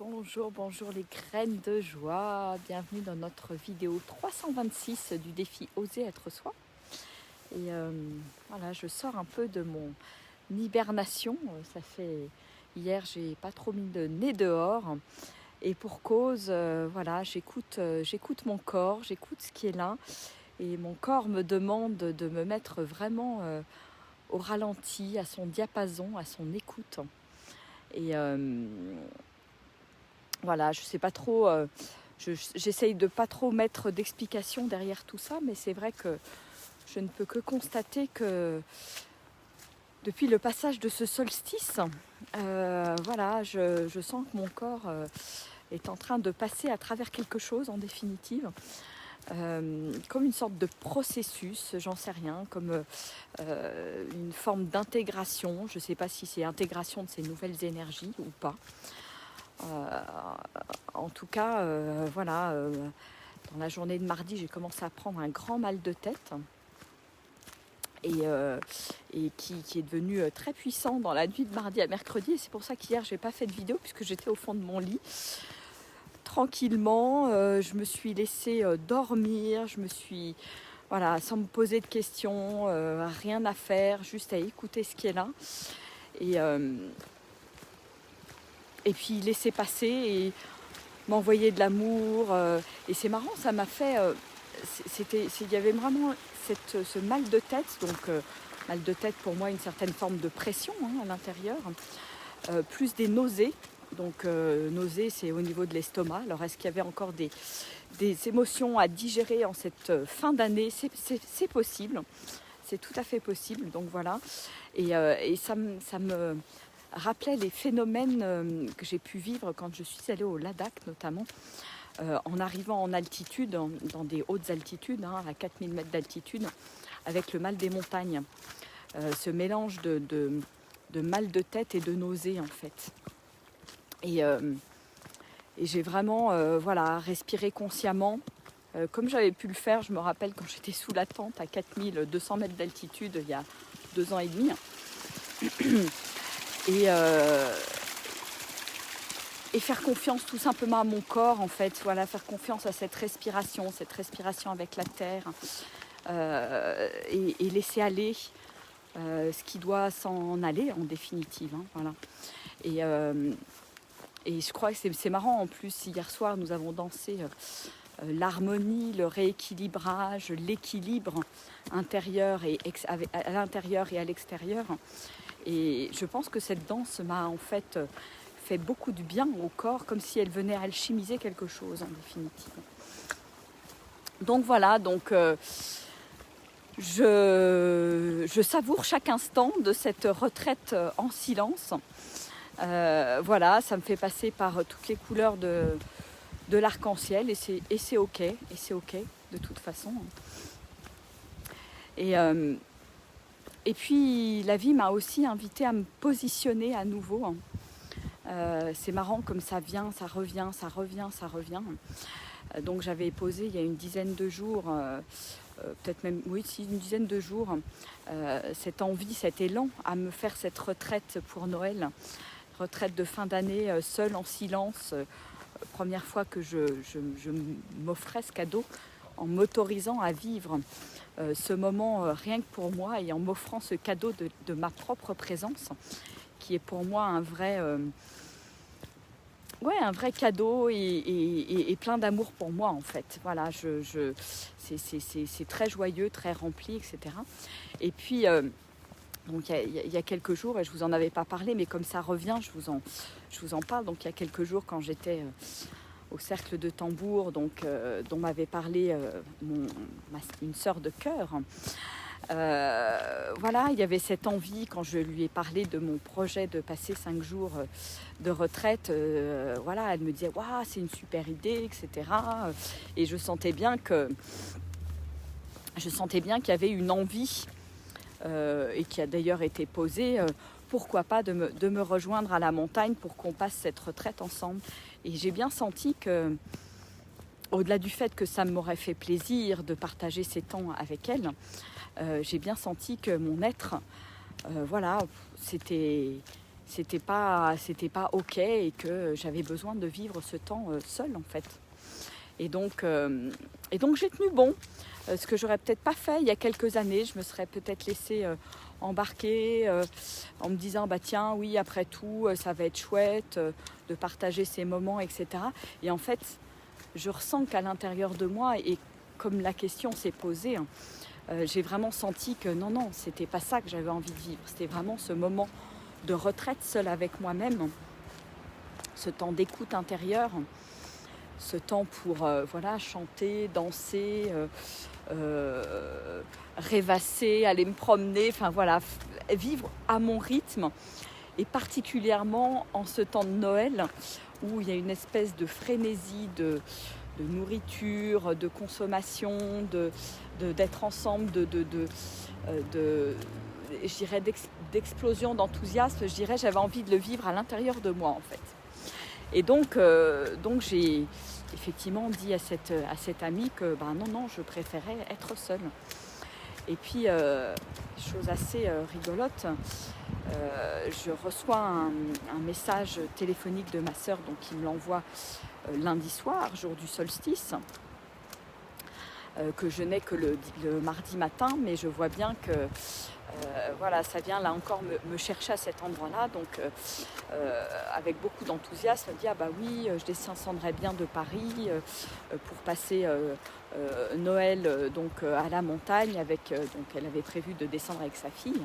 Bonjour, bonjour les graines de joie, bienvenue dans notre vidéo 326 du défi Oser être soi. Et voilà, je sors un peu de mon hibernation, ça fait hier j'ai pas trop mis de nez dehors et pour cause, voilà, j'écoute mon corps, j'écoute ce qui est là et mon corps me demande de me mettre vraiment au ralenti, à son diapason, à son écoute. Et voilà, je sais pas trop, j'essaye de pas trop mettre d'explications derrière tout ça, mais c'est vrai que je ne peux que constater que depuis le passage de ce solstice, voilà, je sens que mon corps est en train de passer à travers quelque chose en définitive, comme une sorte de processus, j'en sais rien, comme une forme d'intégration, je ne sais pas si c'est intégration de ces nouvelles énergies ou pas. En tout cas, voilà, dans la journée de mardi, j'ai commencé à prendre un grand mal de tête et qui est devenu très puissant dans la nuit de mardi à mercredi. Et c'est pour ça qu'hier, je n'ai pas fait de vidéo puisque j'étais au fond de mon lit. Tranquillement, je me suis laissée dormir, je me suis, voilà, sans me poser de questions, rien à faire, juste à écouter ce qui est là. Et puis laisser passer et m'envoyer de l'amour. Et c'est marrant, ça m'a fait... il y avait vraiment ce mal de tête. Donc, mal de tête, pour moi, une certaine forme de pression à l'intérieur. Plus des nausées. Donc, nausées, c'est au niveau de l'estomac. Alors, est-ce qu'il y avait encore des émotions à digérer en cette fin d'année? C'est possible. C'est tout à fait possible. Donc, voilà. Et ça me rappelait les phénomènes que j'ai pu vivre quand je suis allée au Ladakh notamment, en arrivant en altitude, dans des hautes altitudes, à 4000 mètres d'altitude, avec le mal des montagnes. Ce mélange de mal de tête et de nausées en fait. Et j'ai vraiment voilà, respiré consciemment, comme j'avais pu le faire, je me rappelle quand j'étais sous la tente à 4200 mètres d'altitude il y a 2 ans et demi. Et faire confiance tout simplement à mon corps en fait, voilà, faire confiance à cette respiration avec la terre, et laisser aller ce qui doit s'en aller en définitive, voilà. Et je crois que c'est marrant en plus, hier soir nous avons dansé l'harmonie, le rééquilibrage, l'équilibre intérieur à l'intérieur et à l'extérieur. Et je pense que cette danse m'a en fait fait beaucoup de bien au corps, comme si elle venait alchimiser quelque chose en définitive. Donc voilà, donc je savoure chaque instant de cette retraite en silence. Voilà, ça me fait passer par toutes les couleurs de l'arc-en-ciel et c'est ok, de toute façon. Et puis la vie m'a aussi invitée à me positionner à nouveau. C'est marrant comme ça vient, ça revient. Donc j'avais posé il y a une dizaine de jours, peut-être même, oui, une dizaine de jours, cette envie, cet élan à me faire cette retraite pour Noël. Retraite de fin d'année, seule en silence. Première fois que je m'offrais ce cadeau en m'autorisant à vivre ce moment rien que pour moi et en m'offrant ce cadeau de ma propre présence qui est pour moi un vrai cadeau et plein d'amour pour moi en fait. Voilà, c'est très joyeux, très rempli, etc. Et puis donc il y a quelques jours, et je vous en avais pas parlé, mais comme ça revient, je vous en parle. Donc il y a quelques jours, quand j'étais au cercle de tambour, donc dont m'avait parlé une sœur de cœur. Voilà, il y avait cette envie quand je lui ai parlé de mon projet de passer 5 jours de retraite. Voilà, elle me disait waouh, c'est une super idée, etc. Et je sentais bien qu'il y avait une envie. Et qui a d'ailleurs été posée, pourquoi pas de me rejoindre à la montagne pour qu'on passe cette retraite ensemble. Et j'ai bien senti que, au-delà du fait que ça m'aurait fait plaisir de partager ces temps avec elle, j'ai bien senti que mon être, voilà, c'était c'était pas ok et que j'avais besoin de vivre ce temps seule en fait. Et donc j'ai tenu bon, ce que j'aurais peut-être pas fait il y a quelques années. Je me serais peut-être laissée embarquer en me disant bah tiens oui après tout ça va être chouette de partager ces moments, etc. Et en fait je ressens qu'à l'intérieur de moi, et comme la question s'est posée, j'ai vraiment senti que non, c'était pas ça que j'avais envie de vivre. C'était vraiment ce moment de retraite seule avec moi-même, ce temps d'écoute intérieure, ce temps pour chanter, danser, rêvasser, aller me promener, enfin voilà, vivre à mon rythme. Et particulièrement en ce temps de Noël où il y a une espèce de frénésie de nourriture, de consommation, d'être ensemble, je dirais d'explosion d'enthousiasme. Je dirais j'avais envie de le vivre à l'intérieur de moi en fait. Et donc j'ai effectivement dit à cette amie que non, je préférais être seule. Et puis, chose assez rigolote, je reçois un message téléphonique de ma sœur, donc qui me l'envoie lundi soir, jour du solstice, que je n'ai que le mardi matin, mais je vois bien que ça vient là encore me chercher à cet endroit-là, donc avec beaucoup d'enthousiasme, elle me dit ah bah oui, je descendrai bien de Paris pour passer Noël à la montagne donc elle avait prévu de descendre avec sa fille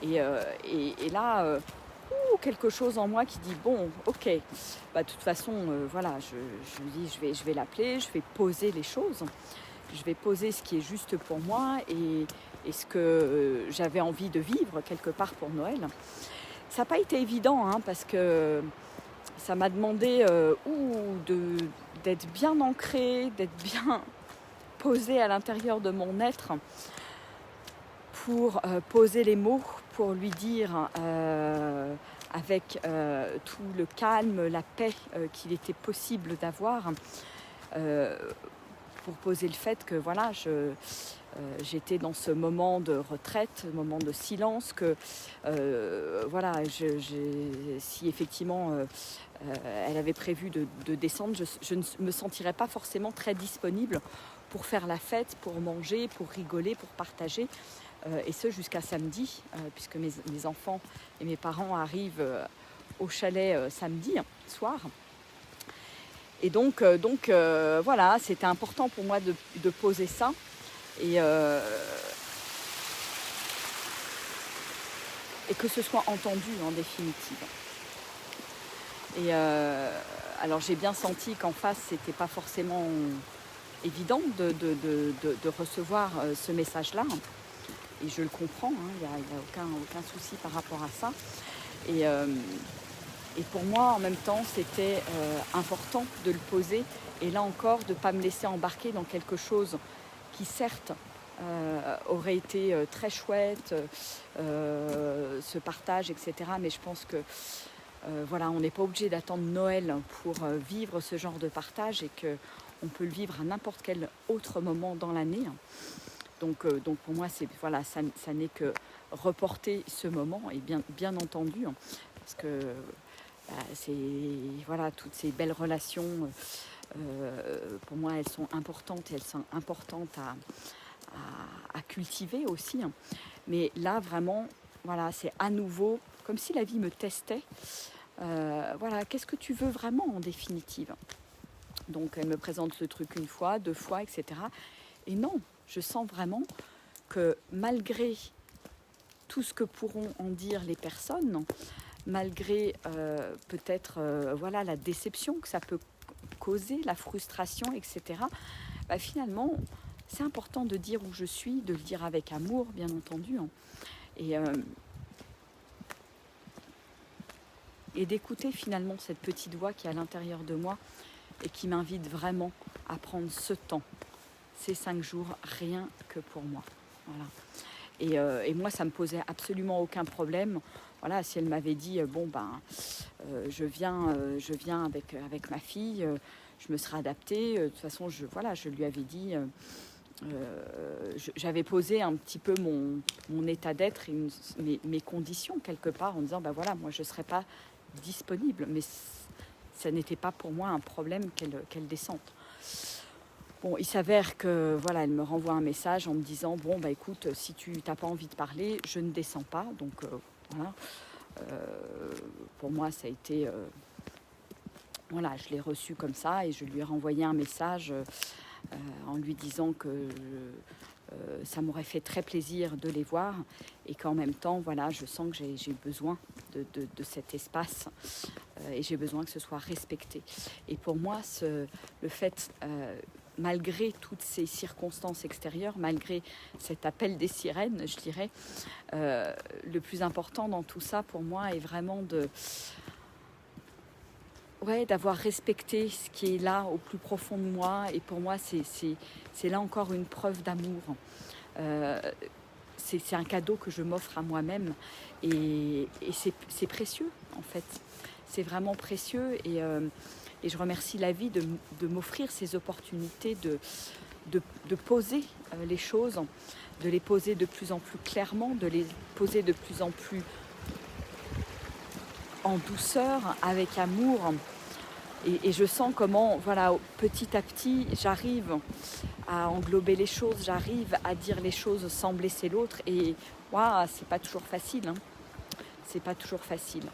et là quelque chose en moi qui dit bon ok de toute façon je me dis je vais l'appeler, je vais poser les choses, je vais poser ce qui est juste pour moi et ce que j'avais envie de vivre quelque part pour Noël. Ça n'a pas été évident parce que ça m'a demandé d'être bien ancrée, d'être bien posée à l'intérieur de mon être pour poser les mots, pour lui dire avec tout le calme, la paix qu'il était possible d'avoir, pour poser le fait que j'étais dans ce moment de retraite, moment de silence, que si effectivement elle avait prévu de descendre, je ne me sentirais pas forcément très disponible pour faire la fête, pour manger, pour rigoler, pour partager, et ce jusqu'à samedi, puisque mes enfants et mes parents arrivent au chalet samedi soir. Et donc c'était important pour moi de poser ça. Et que ce soit entendu en définitive. Et alors j'ai bien senti qu'en face, c'était pas forcément évident de recevoir ce message-là. Et je le comprends, il n'y a aucun souci par rapport à ça. Et pour moi, en même temps, c'était important de le poser. Et là encore, de ne pas me laisser embarquer dans quelque chose qui, certes, aurait été très chouette, ce partage, etc. Mais je pense que on n'est pas obligé d'attendre Noël pour vivre ce genre de partage et qu'on peut le vivre à n'importe quel autre moment dans l'année. Donc pour moi, ça n'est que reporter ce moment, et bien entendu, parce que toutes ces belles relations, pour moi, elles sont importantes et elles sont importantes à cultiver aussi. Mais là, vraiment, c'est à nouveau comme si la vie me testait. Qu'est-ce que tu veux vraiment en définitive? Donc, elle me présente ce truc une fois, 2 fois, etc. Et non, je sens vraiment que malgré tout ce que pourront en dire les personnes, malgré peut-être la déception que ça peut causer, la frustration, etc., finalement, c'est important de dire où je suis, de le dire avec amour, bien entendu, et d'écouter finalement cette petite voix qui est à l'intérieur de moi et qui m'invite vraiment à prendre ce temps, ces 5 jours, rien que pour moi. Voilà. Et moi, ça me posait absolument aucun problème. Si elle m'avait dit je viens avec ma fille, je me serais adaptée. De toute façon, je lui avais dit j'avais posé un petit peu mon état d'être et mes conditions quelque part en disant, ben voilà, moi je ne serais pas disponible, mais ça n'était pas pour moi un problème qu'elle descende. Bon, il s'avère que voilà, elle me renvoie un message en me disant, bon bah écoute, si tu n'as pas envie de parler, je ne descends pas. Donc voilà, pour moi ça a été, voilà, je l'ai reçu comme ça et je lui ai renvoyé un message en lui disant que ça m'aurait fait très plaisir de les voir et qu'en même temps, voilà, je sens que j'ai besoin de cet espace et j'ai besoin que ce soit respecté. Et pour moi, le fait, malgré toutes ces circonstances extérieures, malgré cet appel des sirènes, je dirais, le plus important dans tout ça pour moi est vraiment d'avoir respecté ce qui est là au plus profond de moi. Et pour moi, c'est là encore une preuve d'amour. C'est un cadeau que je m'offre à moi-même. Et c'est précieux, en fait. C'est vraiment précieux. Et je remercie la vie de m'offrir ces opportunités de poser les choses, de les poser de plus en plus clairement, de les poser de plus en plus en douceur, avec amour. Et je sens comment, voilà, petit à petit, j'arrive à englober les choses, j'arrive à dire les choses sans blesser l'autre. Et waouh, c'est pas toujours facile, hein. C'est pas toujours facile.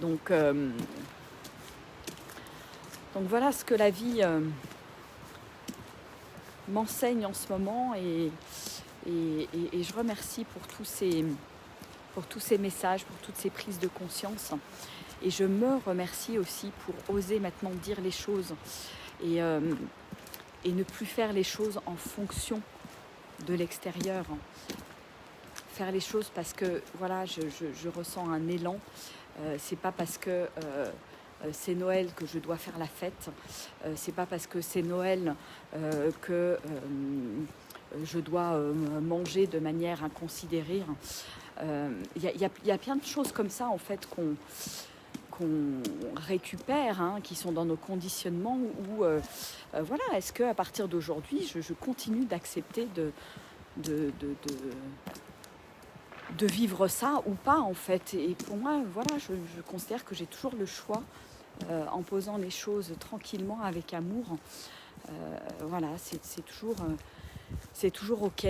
Donc voilà ce que la vie m'enseigne en ce moment. Et je remercie pour tous ces messages, pour toutes ces prises de conscience. Et je me remercie aussi pour oser maintenant dire les choses et ne plus faire les choses en fonction de l'extérieur. Faire les choses parce que voilà, je ressens un élan. C'est pas parce que c'est Noël que je dois faire la fête. C'est pas parce que c'est Noël que je dois manger de manière inconsidérée. Y a plein de choses comme ça en fait qu'on récupère, hein, qui sont dans nos conditionnements où voilà, est-ce qu'à partir d'aujourd'hui je continue d'accepter de vivre ça ou pas en fait. Et pour moi, voilà, je considère que j'ai toujours le choix en posant les choses tranquillement avec amour. Voilà, c'est toujours ok.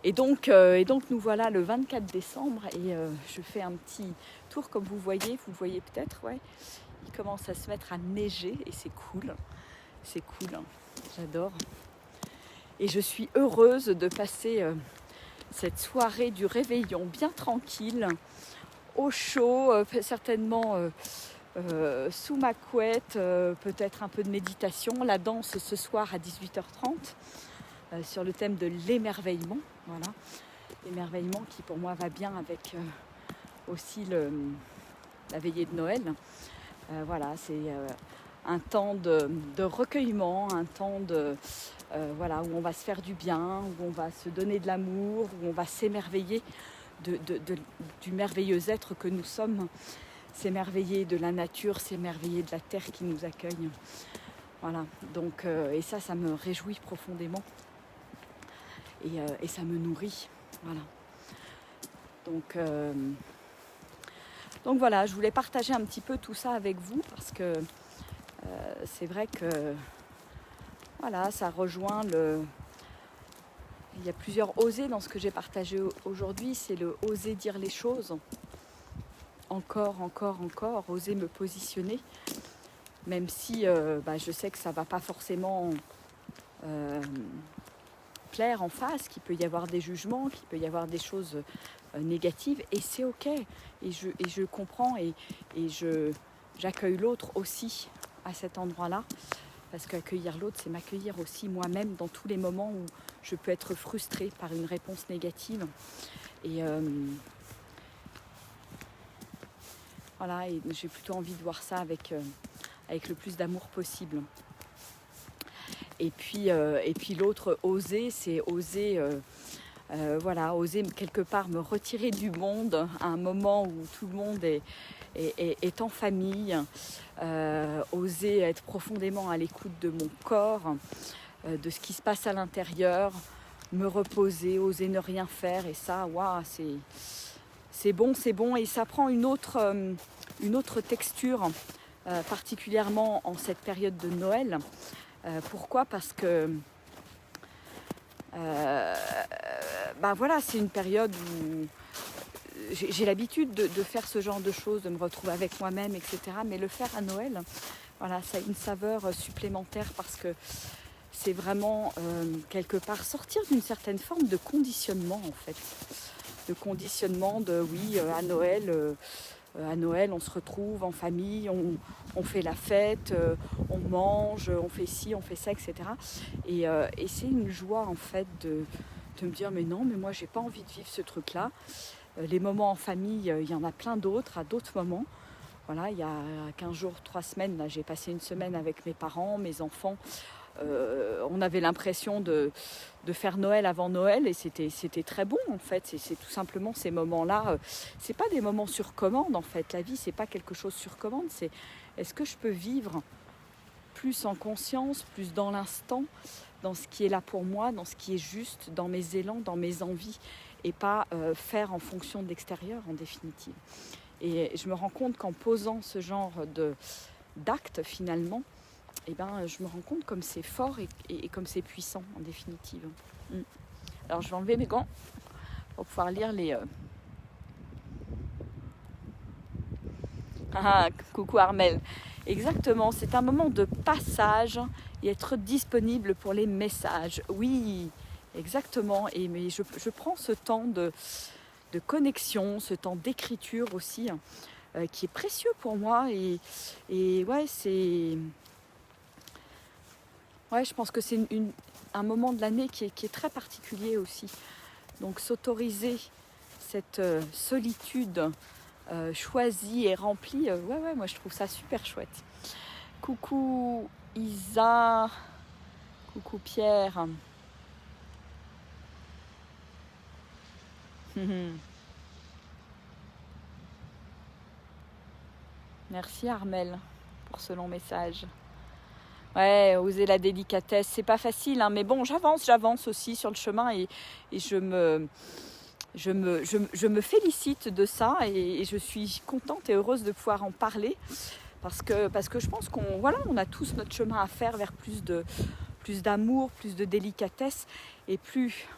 Et donc nous voilà le 24 décembre et je fais un petit tour comme vous le voyez peut-être, ouais. Il commence à se mettre à neiger et c'est cool, hein. J'adore. Et je suis heureuse de passer cette soirée du réveillon bien tranquille, au chaud, certainement sous ma couette, peut-être un peu de méditation, la danse ce soir à 18h30 sur le thème de l'émerveillement. Voilà, l'émerveillement qui pour moi va bien avec aussi la veillée de Noël. Voilà, c'est un temps de recueillement, un temps voilà, où on va se faire du bien, où on va se donner de l'amour, où on va s'émerveiller du merveilleux être que nous sommes, s'émerveiller de la nature, s'émerveiller de la terre qui nous accueille. Voilà, donc, et ça me réjouit profondément. Et ça me nourrit. Voilà. Donc voilà, je voulais partager un petit peu tout ça avec vous parce que c'est vrai que voilà, ça rejoint il y a plusieurs osés dans ce que j'ai partagé aujourd'hui. C'est le oser dire les choses. Encore, oser me positionner. Même si je sais que ça ne va pas forcément plaire en face, qu'il peut y avoir des jugements, qu'il peut y avoir des choses négatives. Et c'est ok. Et je comprends et j'accueille l'autre aussi à cet endroit-là. Parce qu'accueillir l'autre, c'est m'accueillir aussi moi-même dans tous les moments où je peux être frustrée par une réponse négative. Et voilà, et j'ai plutôt envie de voir ça avec le plus d'amour possible. Et puis l'autre, oser, c'est oser Voilà, oser quelque part me retirer du monde à un moment où tout le monde est en famille, oser être profondément à l'écoute de mon corps, de ce qui se passe à l'intérieur, me reposer, oser ne rien faire. Et ça, waouh, c'est bon. Et ça prend une autre texture, particulièrement en cette période de Noël. Pourquoi ? Parce que voilà, c'est une période où j'ai l'habitude de faire ce genre de choses, de me retrouver avec moi-même, etc. Mais le faire à Noël, voilà, ça a une saveur supplémentaire parce que c'est vraiment quelque part sortir d'une certaine forme de conditionnement en fait. De conditionnement de oui, à Noël, on se retrouve en famille, on fait la fête, on mange, on fait ci, on fait ça, etc. Et c'est une joie en fait de me dire mais non, mais moi j'ai pas envie de vivre ce truc-là. Les moments en famille, il y en a plein d'autres, à d'autres moments. Voilà, il y a 15 jours, 3 semaines, là, j'ai passé une semaine avec mes parents, mes enfants. On avait l'impression de faire Noël avant Noël et c'était très bon en fait. C'est tout simplement ces moments-là. C'est pas des moments sur commande en fait. La vie, c'est pas quelque chose sur commande. C'est est-ce que je peux vivre plus en conscience, plus dans l'instant, dans ce qui est là pour moi, dans ce qui est juste, dans mes élans, dans mes envies, et pas faire en fonction de l'extérieur en définitive. Et je me rends compte qu'en posant ce genre d'actes finalement, je me rends compte comme c'est fort et comme c'est puissant en définitive. Alors je vais enlever mes gants pour pouvoir lire les... Ah, coucou Armel. Exactement, c'est un moment de passage et être disponible pour les messages. Oui, exactement. Mais je prends ce temps de connexion, ce temps d'écriture aussi, qui est précieux pour moi. Et ouais, je pense que c'est un moment de l'année qui est très particulier aussi. Donc s'autoriser cette solitude choisie et remplie, moi je trouve ça super chouette. Coucou Isa, coucou Pierre. Merci Armel pour ce long message. Ouais, oser la délicatesse, c'est pas facile, hein, mais bon, j'avance aussi sur le chemin et je me félicite de ça et je suis contente et heureuse de pouvoir en parler parce que je pense on a tous notre chemin à faire vers plus d'amour, plus de délicatesse et plus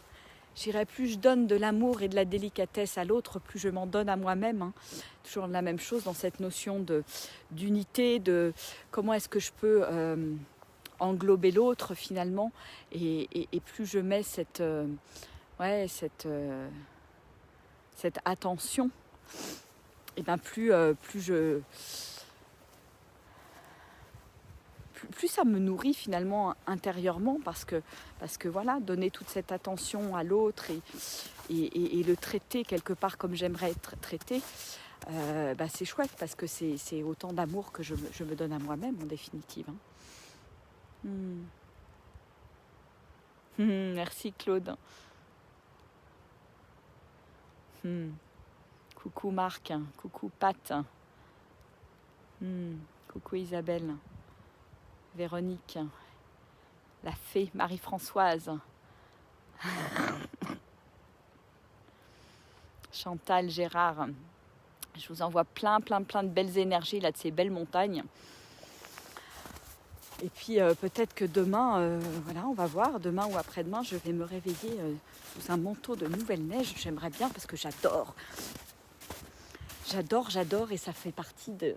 je donne de l'amour et de la délicatesse à l'autre, plus je m'en donne à moi-même. Hein. Toujours la même chose dans cette notion d'unité, de comment est-ce que je peux englober l'autre finalement. Et plus je mets cette attention, et plus ça me nourrit finalement intérieurement parce que voilà, donner toute cette attention à l'autre et le traiter quelque part comme j'aimerais être traité, c'est chouette parce que c'est autant d'amour que je me donne à moi-même en définitive. Hein. Merci Claude. Coucou Marc, coucou Pat, coucou Isabelle. Véronique, la fée Marie-Françoise, Chantal, Gérard. Je vous envoie plein de belles énergies là de ces belles montagnes. Et puis peut-être que demain, on va voir, demain ou après-demain, je vais me réveiller sous un manteau de nouvelle neige. J'aimerais bien parce que j'adore et ça fait partie de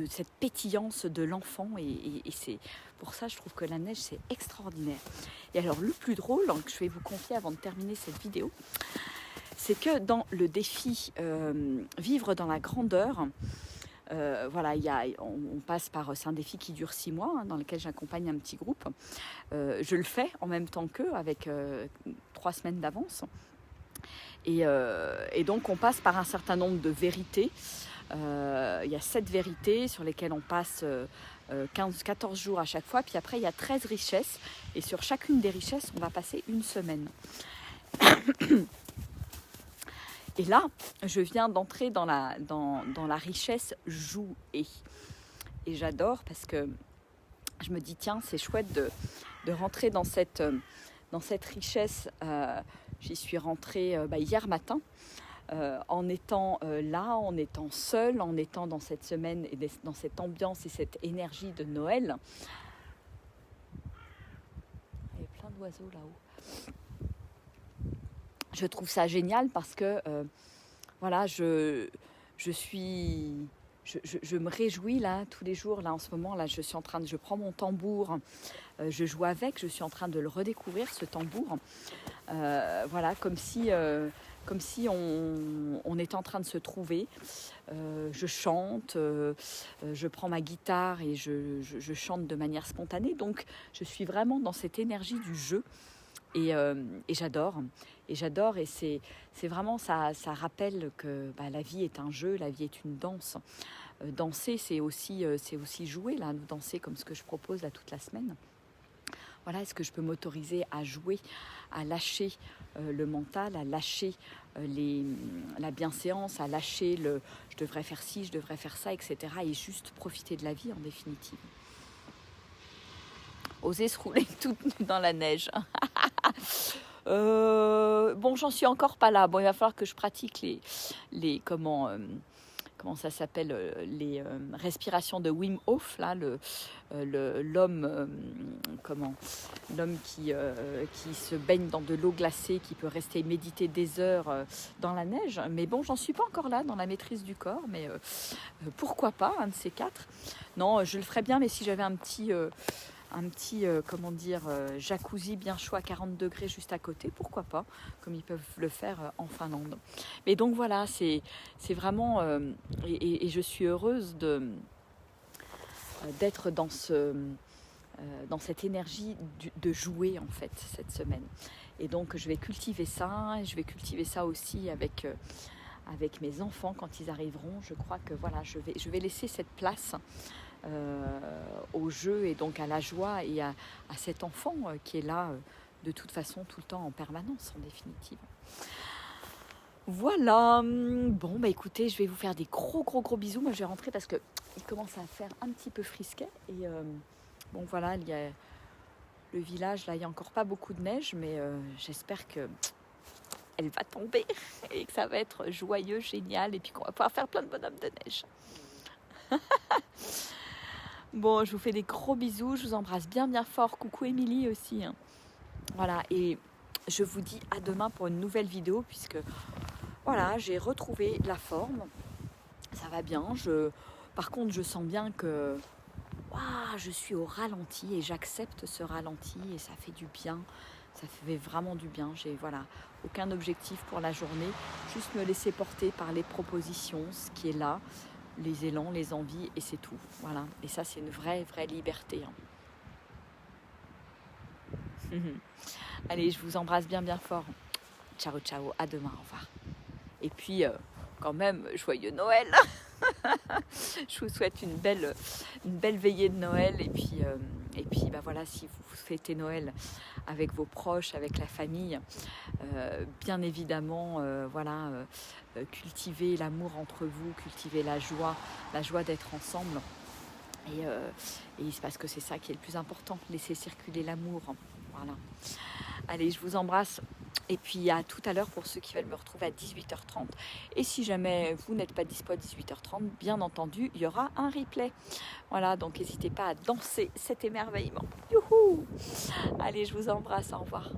cette pétillance de l'enfant et c'est pour ça je trouve que la neige c'est extraordinaire. Et alors le plus drôle que je vais vous confier avant de terminer cette vidéo, c'est que dans le défi vivre dans la grandeur, on passe par, c'est un défi qui dure 6 mois, hein, dans lequel j'accompagne un petit groupe. Je le fais en même temps qu'eux avec 3 semaines d'avance. Et donc on passe par un certain nombre de vérités Il y a 7 vérités sur lesquelles on passe 14 jours à chaque fois. Puis après, il y a 13 richesses. Et sur chacune des richesses, on va passer une semaine. Et là, je viens d'entrer dans la richesse jouer. Et j'adore parce que je me dis, tiens, c'est chouette de rentrer dans cette richesse. J'y suis rentrée hier matin. En étant là, en étant seule, en étant dans cette semaine et dans cette ambiance et cette énergie de Noël. Il y a plein d'oiseaux là-haut. Je trouve ça génial parce que voilà, je me réjouis là tous les jours. Là en ce moment, là, je prends mon tambour, je joue avec, je suis en train de le redécouvrir ce tambour. Voilà, comme si on était en train de se trouver. Je chante, je prends ma guitare et je chante de manière spontanée. Donc je suis vraiment dans cette énergie du jeu. Et j'adore. Et c'est vraiment, ça rappelle que la vie est un jeu, la vie est une danse. Danser, c'est aussi jouer, là, danser comme ce que je propose là toute la semaine. Voilà, est-ce que je peux m'autoriser à jouer, à lâcher le mental, à lâcher la bienséance, à lâcher je devrais faire ci, je devrais faire ça, etc. Et juste profiter de la vie en définitive. Oser se rouler toute nue dans la neige. Bon, j'en suis encore pas là. Bon, il va falloir que je pratique les comment ça s'appelle, les respirations de Wim Hof, là, l'homme qui se baigne dans de l'eau glacée, qui peut rester méditer des heures dans la neige. Mais bon, j'en suis pas encore là dans la maîtrise du corps, mais pourquoi pas, un de ces 4. Non, je le ferais bien, mais si j'avais un petit jacuzzi bien chaud à 40 degrés juste à côté, pourquoi pas, comme ils peuvent le faire en Finlande. Mais donc voilà, c'est vraiment, et je suis heureuse d'être dans cette énergie de jouer en fait cette semaine. Et donc je vais cultiver ça, et je vais cultiver ça aussi avec mes enfants quand ils arriveront. Je crois que voilà, je vais laisser cette place au jeu et donc à la joie et à cet enfant qui est là de toute façon tout le temps en permanence en définitive. Voilà, bon écoutez, je vais vous faire des gros bisous. Moi je vais rentrer parce que il commence à faire un petit peu frisquet et bon voilà, il y a le village là, il n'y a encore pas beaucoup de neige, mais j'espère que elle va tomber et que ça va être joyeux, génial, et puis qu'on va pouvoir faire plein de bonhommes de neige. Bon, je vous fais des gros bisous, je vous embrasse bien fort. Coucou Émilie aussi. Voilà, et je vous dis à demain pour une nouvelle vidéo, puisque voilà, j'ai retrouvé la forme. Ça va bien. Par contre, je sens bien que je suis au ralenti et j'accepte ce ralenti et ça fait du bien. Ça fait vraiment du bien. J'ai aucun objectif pour la journée, juste me laisser porter par les propositions, ce qui est là, les élans, les envies, et c'est tout. Voilà. Et ça, c'est une vraie liberté. Allez, je vous embrasse bien fort. Ciao, à demain, au revoir. Et puis, quand même, joyeux Noël. Je vous souhaite une belle veillée de Noël. Et puis voilà, si vous fêtez Noël avec vos proches, avec la famille, bien évidemment, cultivez l'amour entre vous, cultivez la joie d'être ensemble. Et c'est parce que c'est ça qui est le plus important, laisser circuler l'amour. Voilà. Allez, je vous embrasse. Et puis à tout à l'heure pour ceux qui veulent me retrouver à 18h30. Et si jamais vous n'êtes pas dispo à 18h30, bien entendu, il y aura un replay. Voilà, donc n'hésitez pas à danser cet émerveillement. Youhou! Allez, je vous embrasse, au revoir.